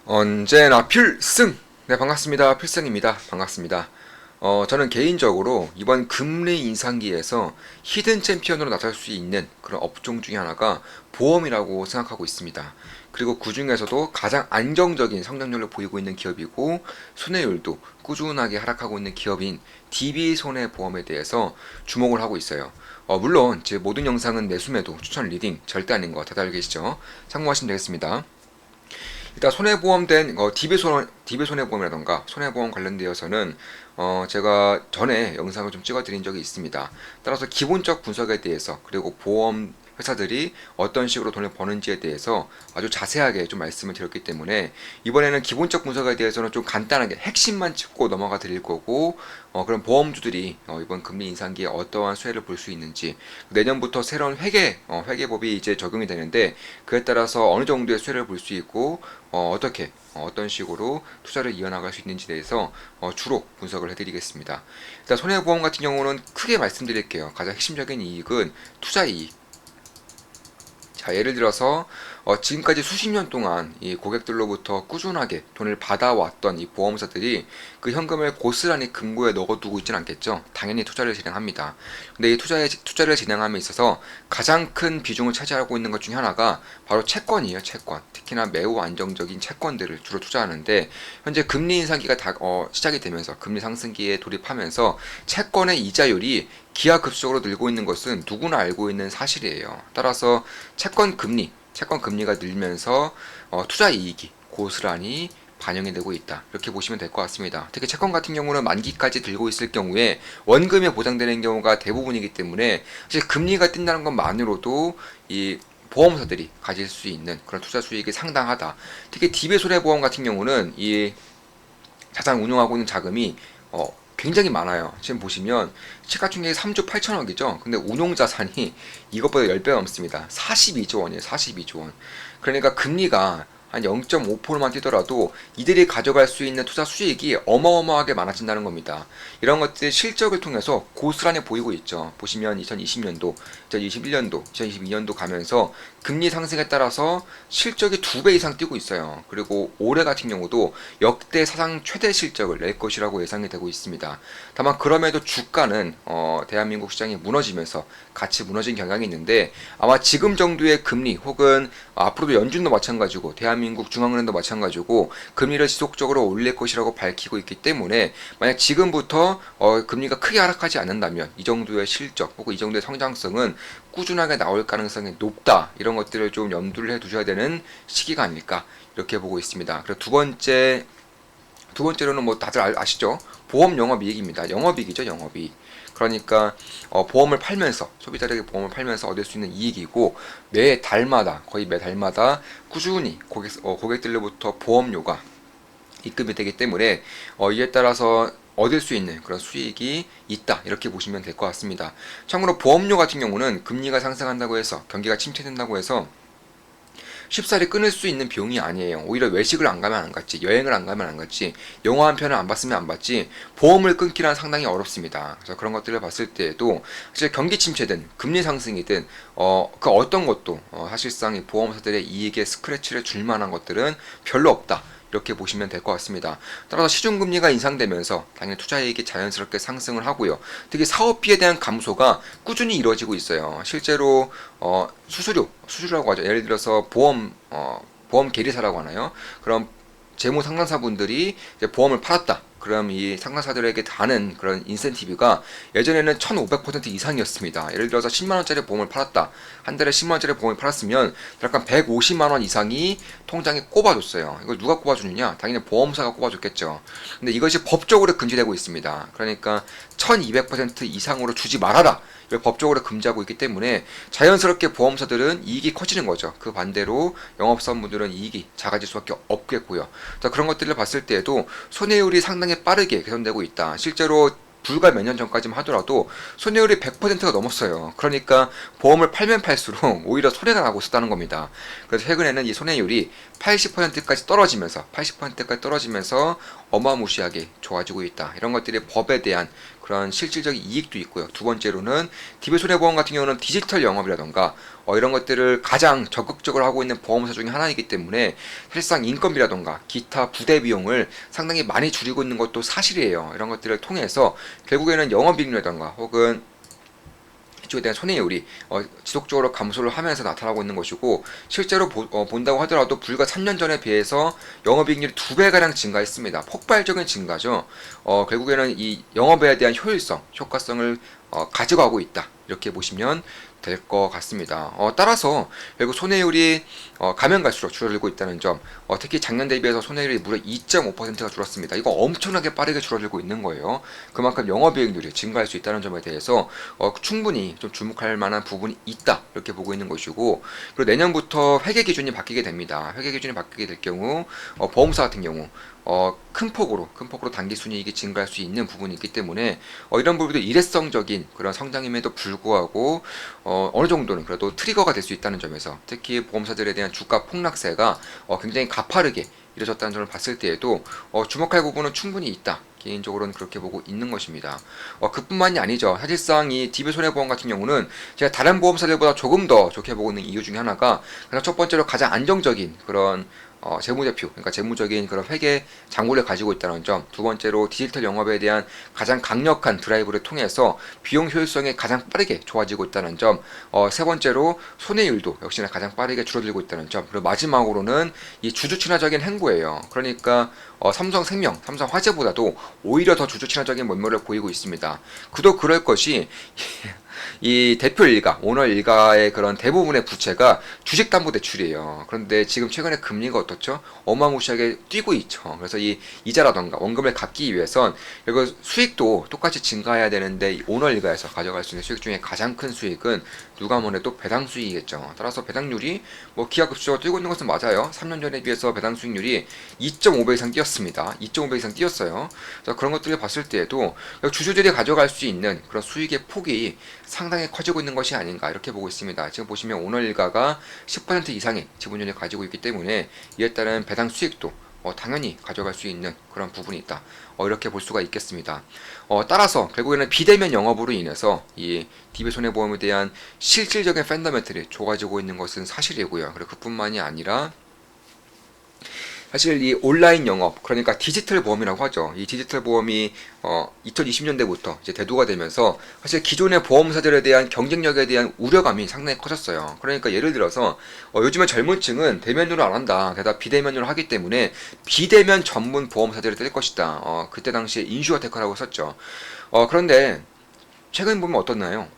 언제나 필승! 네, 반갑습니다. 필승입니다. 반갑습니다. 저는 개인적으로 이번 금리 인상기에서 히든 챔피언으로 나설 수 있는 그런 업종 중에 하나가 보험이라고 생각하고 있습니다. 그리고 그 중에서도 가장 안정적인 성장률을 보이고 있는 기업이고 손해율도 꾸준하게 하락하고 있는 기업인 DB손해보험에 대해서 주목을 하고 있어요. 물론 제 모든 영상은 매수매도 추천 리딩 절대 아닌 거 다들 알고 계시죠? 참고하시면 되겠습니다. 일단 손해보험된 DB손해보험이라던가 손해보험 관련되어서는 제가 전에 영상을 좀 찍어드린 적이 있습니다. 따라서 기본적 분석에 대해서 그리고 보험 회사들이 어떤 식으로 돈을 버는지에 대해서 아주 자세하게 좀 말씀을 드렸기 때문에 이번에는 기본적 분석에 대해서는 좀 간단하게 핵심만 짚고 넘어가 드릴 거고, 그럼 보험주들이 이번 금리 인상기에 어떠한 수혜를 볼 수 있는지, 내년부터 새로운 회계법이 이제 적용이 되는데 그에 따라서 어느 정도의 수혜를 볼 수 있고, 어떻게 어떤 식으로 투자를 이어나갈 수 있는지에 대해서 주로 분석을 해드리겠습니다. 일단 손해보험 같은 경우는 크게 말씀드릴게요. 가장 핵심적인 이익은 투자 이익. 자, 예를 들어서 지금까지 수십 년 동안 이 고객들로부터 꾸준하게 돈을 받아왔던 이 보험사들이 그 현금을 고스란히 금고에 넣어두고 있지는 않겠죠. 당연히 투자를 진행합니다. 근데 이 투자를 진행함에 있어서 가장 큰 비중을 차지하고 있는 것 중에 하나가 바로 채권이에요. 채권. 특히나 매우 안정적인 채권들을 주로 투자하는데, 현재 금리 인상기가 시작이 되면서 금리 상승기에 돌입하면서 채권의 이자율이 기하급수적으로 늘고 있는 것은 누구나 알고 있는 사실이에요. 따라서 채권 금리가 늘면서 투자 이익이 고스란히 반영이 되고 있다. 이렇게 보시면 될 것 같습니다. 특히 채권 같은 경우는 만기까지 들고 있을 경우에 원금이 보장되는 경우가 대부분이기 때문에 사실 금리가 뛴다는 것만으로도 이 보험사들이 가질 수 있는 그런 투자 수익이 상당하다. 특히 DB손해보험 같은 경우는 이 자산 운용하고 있는 자금이 굉장히 많아요. 지금 보시면 시가총액이 3조 8천억이죠. 근데 운용 자산이 이것보다 10배 넘습니다. 42조 원이에요. 42조 원. 그러니까 금리가 한 0.5%만 뛰더라도 이들이 가져갈 수 있는 투자 수익이 어마어마하게 많아진다는 겁니다. 이런 것들이 실적을 통해서 고스란히 보이고 있죠. 보시면 2020년도, 2021년도, 2022년도 가면서 금리 상승에 따라서 실적이 2배 이상 뛰고 있어요. 그리고 올해 같은 경우도 역대 사상 최대 실적을 낼 것이라고 예상이 되고 있습니다. 다만 그럼에도 주가는 대한민국 시장이 무너지면서 같이 무너진 경향이 있는데, 아마 지금 정도의 금리 혹은 앞으로도 연준도 마찬가지고 대한민국 중앙은행도 마찬가지고 금리를 지속적으로 올릴 것이라고 밝히고 있기 때문에, 만약 지금부터 금리가 크게 하락하지 않는다면 이 정도의 실적 혹은 이 정도의 성장성은 꾸준하게 나올 가능성이 높다. 이런 것들을 좀 염두를 해 두셔야 되는 시기가 아닐까 이렇게 보고 있습니다. 그리고 두 번째로는 뭐 다들 아시죠? 보험 영업이익입니다. 영업이익이죠, 영업이익. 그러니까 보험을 팔면서, 소비자에게 보험을 팔면서 얻을 수 있는 이익이고, 거의 매 달마다 꾸준히 고객들로부터 보험료가 입금이 되기 때문에 이에 따라서 얻을 수 있는 그런 수익이 있다, 이렇게 보시면 될 것 같습니다. 참고로 보험료 같은 경우는 금리가 상승한다고 해서, 경기가 침체된다고 해서 쉽사리 끊을 수 있는 비용이 아니에요. 오히려 외식을 안 가면 안 갔지, 여행을 안 가면 안 갔지, 영화 한 편을 안 봤으면 안 봤지, 보험을 끊기란 상당히 어렵습니다. 그래서 그런 것들을 봤을 때에도 사실 경기 침체든 금리 상승이든 그 어떤 것도 사실상 이 보험사들의 이익에 스크래치를 줄 만한 것들은 별로 없다, 이렇게 보시면 될 것 같습니다. 따라서 시중금리가 인상되면서 당연히 투자이익이 자연스럽게 상승을 하고요. 특히 사업비에 대한 감소가 꾸준히 이루어지고 있어요. 실제로 수수료라고 하죠. 예를 들어서 보험 계리사라고 하나요? 그럼 재무 상담사분들이 이제 보험을 팔았다. 그럼 이 상담사들에게 다는 그런 인센티브가 예전에는 1500% 이상이었습니다. 예를 들어서 10만원짜리 보험을 팔았다. 한 달에 10만원짜리 보험을 팔았으면 약간 150만원 이상이 통장에 꼽아줬어요. 이걸 누가 꼽아주느냐? 당연히 보험사가 꼽아줬겠죠. 근데 이것이 법적으로 금지되고 있습니다. 그러니까 1200% 이상으로 주지 말아라, 이걸 법적으로 금지하고 있기 때문에 자연스럽게 보험사들은 이익이 커지는 거죠. 그 반대로 영업사원분들은 이익이 작아질 수밖에 없겠고요. 그런 것들을 봤을 때에도 손해율이 상당히 빠르게 개선되고 있다. 실제로 불과 몇 년 전까지만 하더라도 손해율이 100%가 넘었어요. 그러니까 보험을 팔면 팔수록 오히려 손해가 나고 있었다는 겁니다. 그래서 최근에는 이 손해율이 80%까지 떨어지면서 어마무시하게 좋아지고 있다. 이런 것들이 법에 대한 그런 실질적인 이익도 있고요. 두 번째로는 DB 손해보험 같은 경우는 디지털 영업이라던가 이런 것들을 가장 적극적으로 하고 있는 보험사 중에 하나이기 때문에 사실상 인건비라던가 기타 부대 비용을 상당히 많이 줄이고 있는 것도 사실이에요. 이런 것들을 통해서 결국에는 영업이익이라던가 혹은 이쪽에 대한 손해율이 지속적으로 감소를 하면서 나타나고 있는 것이고, 실제로 본다고 하더라도 불과 3년 전에 비해서 영업이익률이 2배가량 증가했습니다. 폭발적인 증가죠. 결국에는 이 영업에 대한 효율성, 효과성을 가져가고 있다, 이렇게 보시면 될 것 같습니다. 따라서 결국 손해율이 가면 갈수록 줄어들고 있다는 점, 특히 작년 대비해서 손해율이 무려 2.5%가 줄었습니다. 이거 엄청나게 빠르게 줄어들고 있는 거예요. 그만큼 영업이익률이 증가할 수 있다는 점에 대해서 충분히 좀 주목할 만한 부분이 있다, 이렇게 보고 있는 것이고, 그리고 내년부터 회계 기준이 바뀌게 됩니다. 회계 기준이 바뀌게 될 경우 보험사 같은 경우 큰 폭으로 단기 순이익이 증가할 수 있는 부분이 있기 때문에 이런 부분도 일회성적인 그런 성장임에도 불구하고 어느 정도는 그래도 트리거가 될 수 있다는 점에서, 특히 보험사들에 대한 주가 폭락세가 굉장히 가파르게 이뤄졌다는 점을 봤을 때에도 주목할 부분은 충분히 있다, 개인적으로는 그렇게 보고 있는 것입니다. 그뿐만이 아니죠. 사실상 이 DB 손해보험 같은 경우는 제가 다른 보험사들보다 조금 더 좋게 보고 있는 이유 중에 하나가, 가장 첫 번째로 가장 안정적인 그런 재무제표, 그러니까 재무적인 그런 회계 장부를 가지고 있다는 점, 두 번째로 디지털 영업에 대한 가장 강력한 드라이브를 통해서 비용 효율성이 가장 빠르게 좋아지고 있다는 점, 세 번째로 손해율도 역시나 가장 빠르게 줄어들고 있다는 점, 그리고 마지막으로는 이 주주 친화적인 행보예요. 그러니까 삼성생명, 삼성화재보다도 오히려 더 주주 친화적인 면모를 보이고 있습니다. 그도 그럴 것이 이 대표 일가, 오너 일가의 그런 대부분의 부채가 주식담보대출이에요. 그런데 지금 최근에 금리가 어떻죠? 어마무시하게 뛰고 있죠. 그래서 이 이자라던가 원금을 갚기 위해선 이거 수익도 똑같이 증가해야 되는데, 이 오너 일가에서 가져갈 수 있는 수익 중에 가장 큰 수익은 누가 뭐래도 배당 수익이겠죠. 따라서 배당률이 기하급수적으로 뛰고 있는 것은 맞아요. 3년 전에 비해서 배당 수익률이 2.5배 이상 뛰었습니다. 2.5배 이상 뛰었어요. 그래서 그런 것들을 봤을 때에도 주주들이 가져갈 수 있는 그런 수익의 폭이 상당히 커지고 있는 것이 아닌가, 이렇게 보고 있습니다. 지금 보시면 오너 일가가 10% 이상의 지분율을 가지고 있기 때문에 이에 따른 배당 수익도 당연히 가져갈 수 있는 그런 부분이 있다, 이렇게 볼 수가 있겠습니다. 따라서 결국에는 비대면 영업으로 인해서 이 DB 손해보험에 대한 실질적인 펀더멘털이 좋아지고 있는 것은 사실이고요. 그리고 그뿐만이 아니라 사실 이 온라인 영업, 그러니까 디지털 보험이라고 하죠. 이 디지털 보험이 2020년대부터 이제 대두가 되면서 사실 기존의 보험사들에 대한 경쟁력에 대한 우려감이 상당히 커졌어요. 그러니까 예를 들어서 요즘에 젊은 층은 대면으로 안 한다, 게다가 비대면으로 하기 때문에 비대면 전문 보험사들을 뜰 것이다. 그때 당시에 인슈어테크라고 썼죠. 그런데 최근 보면 어떻나요?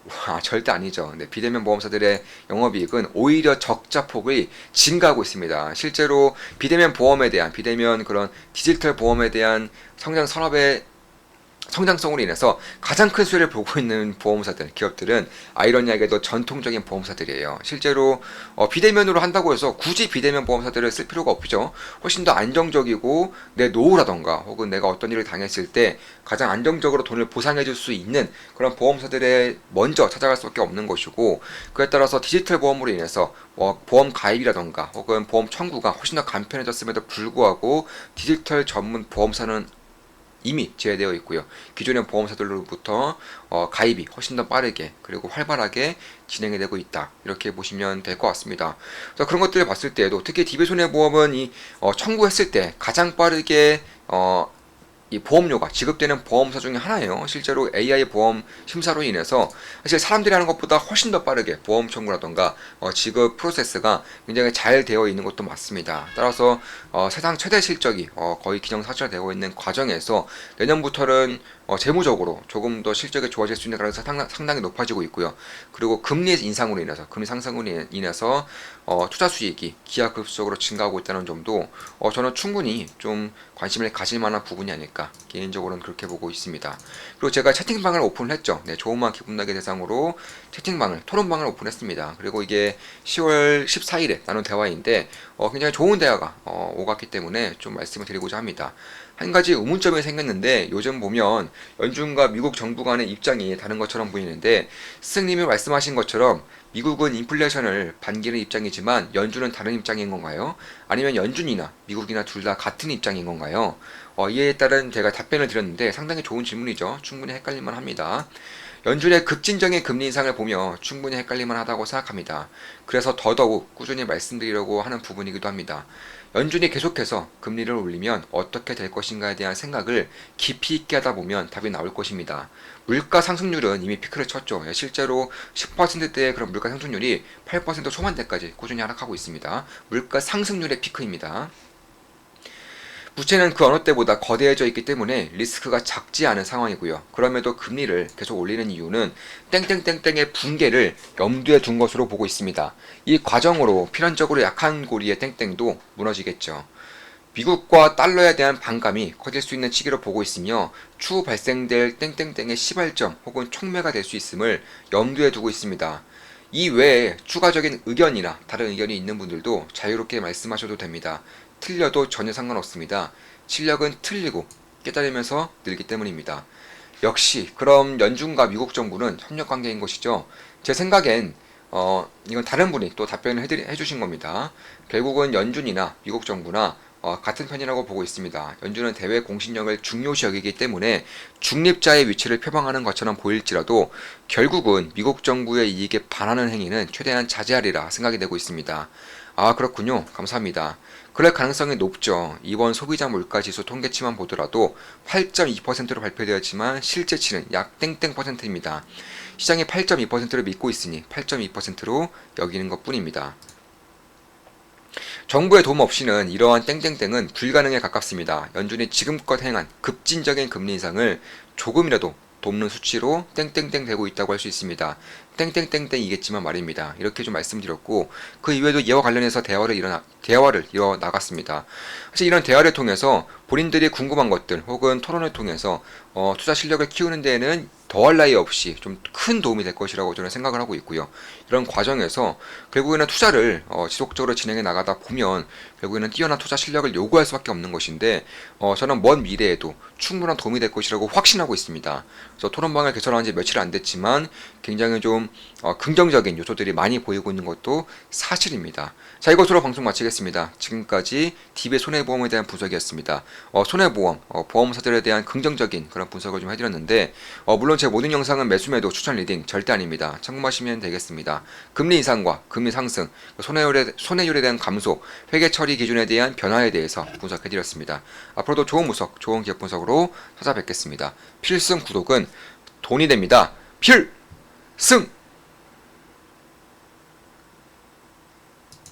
절대 아니죠. 네, 비대면 보험사들의 영업이익은 오히려 적자폭이 증가하고 있습니다. 실제로 비대면 보험에 대한, 비대면 그런 디지털 보험에 대한 성장 산업의 성장성으로 인해서 가장 큰 수혜를 보고 있는 보험사들, 기업들은 아이러니하게도 전통적인 보험사들이에요. 실제로 비대면으로 한다고 해서 굳이 비대면 보험사들을 쓸 필요가 없죠. 훨씬 더 안정적이고 내 노후라던가 혹은 내가 어떤 일을 당했을 때 가장 안정적으로 돈을 보상해 줄 수 있는 그런 보험사들에 먼저 찾아갈 수밖에 없는 것이고, 그에 따라서 디지털 보험으로 인해서 보험 가입이라던가 혹은 보험 청구가 훨씬 더 간편해졌음에도 불구하고 디지털 전문 보험사는 이미 제외되어 있고요. 기존의 보험사들로부터 가입이 훨씬 더 빠르게 그리고 활발하게 진행이 되고 있다, 이렇게 보시면 될 것 같습니다. 그래서 그런 것들을 봤을 때에도 특히 DB 손해보험은 이 청구했을 때 가장 빠르게 이 보험료가 지급되는 보험사 중에 하나예요. 실제로 AI 보험 심사로 인해서 사실 사람들이 하는 것보다 훨씬 더 빠르게 보험 청구라던가 지급 프로세스가 굉장히 잘 되어 있는 것도 맞습니다. 따라서 세상 최대 실적이 거의 기정사실화되고 있는 과정에서 내년부터는 재무적으로 조금 더 실적이 좋아질 수 있는 가능성이 상당히 높아지고 있고요. 그리고 금리 인상으로 인해서, 금리 상승으로 인해서 투자 수익이 기하급수적으로 증가하고 있다는 점도 저는 충분히 좀 관심을 가질 만한 부분이 아닐까, 개인적으로는 그렇게 보고 있습니다. 그리고 제가 채팅방을 오픈을 했죠. 네, 좋은마음 기분나게 대상으로 채팅방을, 토론방을 오픈했습니다. 그리고 이게 10월 14일에 나눈 대화인데 굉장히 좋은 대화가 오갔기 때문에 좀 말씀을 드리고자 합니다. 한 가지 의문점이 생겼는데, 요즘 보면 연준과 미국 정부 간의 입장이 다른 것처럼 보이는데, 스승님이 말씀하신 것처럼 미국은 인플레이션을 반기는 입장이지만 연준은 다른 입장인 건가요? 아니면 연준이나 미국이나 둘 다 같은 입장인 건가요? 이에 따른 제가 답변을 드렸는데 상당히 좋은 질문이죠. 충분히 헷갈릴만 합니다. 연준의 급진적인 금리 인상을 보며 충분히 헷갈릴만 하다고 생각합니다. 그래서 더더욱 꾸준히 말씀드리려고 하는 부분이기도 합니다. 연준이 계속해서 금리를 올리면 어떻게 될 것인가에 대한 생각을 깊이 있게 하다 보면 답이 나올 것입니다. 물가 상승률은 이미 피크를 쳤죠. 실제로 10%대의 그런 물가 상승률이 8% 초반대까지 꾸준히 하락하고 있습니다. 물가 상승률의 피크입니다. 부채는 그 어느 때보다 거대해져 있기 때문에 리스크가 작지 않은 상황이고요. 그럼에도 금리를 계속 올리는 이유는 땡땡땡땡의 붕괴를 염두에 둔 것으로 보고 있습니다. 이 과정으로 필연적으로 약한 고리의 땡땡도 무너지겠죠. 미국과 달러에 대한 반감이 커질 수 있는 시기로 보고 있으며 추후 발생될 땡땡땡의 시발점 혹은 촉매가 될 수 있음을 염두에 두고 있습니다. 이 외에 추가적인 의견이나 다른 의견이 있는 분들도 자유롭게 말씀하셔도 됩니다. 틀려도 전혀 상관없습니다. 실력은 틀리고 깨달으면서 늘기 때문입니다. 역시 그럼 연준과 미국 정부는 협력 관계인 것이죠. 제 생각엔 이건 다른 분이 또 답변을 해주신 겁니다. 결국은 연준이나 미국 정부나 같은 편이라고 보고 있습니다. 연준은 대외 공신력을 중요시 여기기 때문에 중립자의 위치를 표방하는 것처럼 보일지라도 결국은 미국 정부의 이익에 반하는 행위는 최대한 자제하리라 생각이 되고 있습니다. 아, 그렇군요. 감사합니다. 그럴 가능성이 높죠. 이번 소비자 물가지수 통계치만 보더라도 8.2%로 발표되었지만 실제치는 약 땡땡 %입니다. 시장이 8.2%를 믿고 있으니 8.2%로 여기는 것 뿐입니다. 정부의 도움 없이는 이러한 땡땡땡은 불가능에 가깝습니다. 연준이 지금껏 행한 급진적인 금리 인상을 조금이라도 돕는 수치로 땡땡땡 되고 있다고 할 수 있습니다. 땡땡땡땡이겠지만 말입니다. 이렇게 좀 말씀드렸고 그 이외에도 이와 관련해서 대화를 이어 나갔습니다. 사실 이런 대화를 통해서 본인들이 궁금한 것들 혹은 토론을 통해서 투자 실력을 키우는 데에는 더할 나위 없이 좀 큰 도움이 될 것이라고 저는 생각을 하고 있고요. 이런 과정에서 결국에는 투자를 지속적으로 진행해 나가다 보면 결국에는 뛰어난 투자 실력을 요구할 수밖에 없는 것인데 저는 먼 미래에도 충분한 도움이 될 것이라고 확신하고 있습니다. 그래서 토론방을 개설한 지 며칠 안 됐지만 굉장히 좀 긍정적인 요소들이 많이 보이고 있는 것도 사실입니다. 자, 이것으로 방송 마치겠습니다. 지금까지 DB의 손해보험에 대한 분석이었습니다. 손해보험, 보험사들에 대한 긍정적인 그런 분석을 좀 해드렸는데 물론 제 모든 영상은 매수매도 추천 리딩 절대 아닙니다. 참고하시면 되겠습니다. 금리 인상과 금리 상승, 손해율에 대한 감소, 회계 처리 기준에 대한 변화에 대해서 분석해드렸습니다. 앞으로도 좋은 분석, 좋은 기업 분석으로 찾아뵙겠습니다. 필승 구독은 돈이 됩니다. 필승!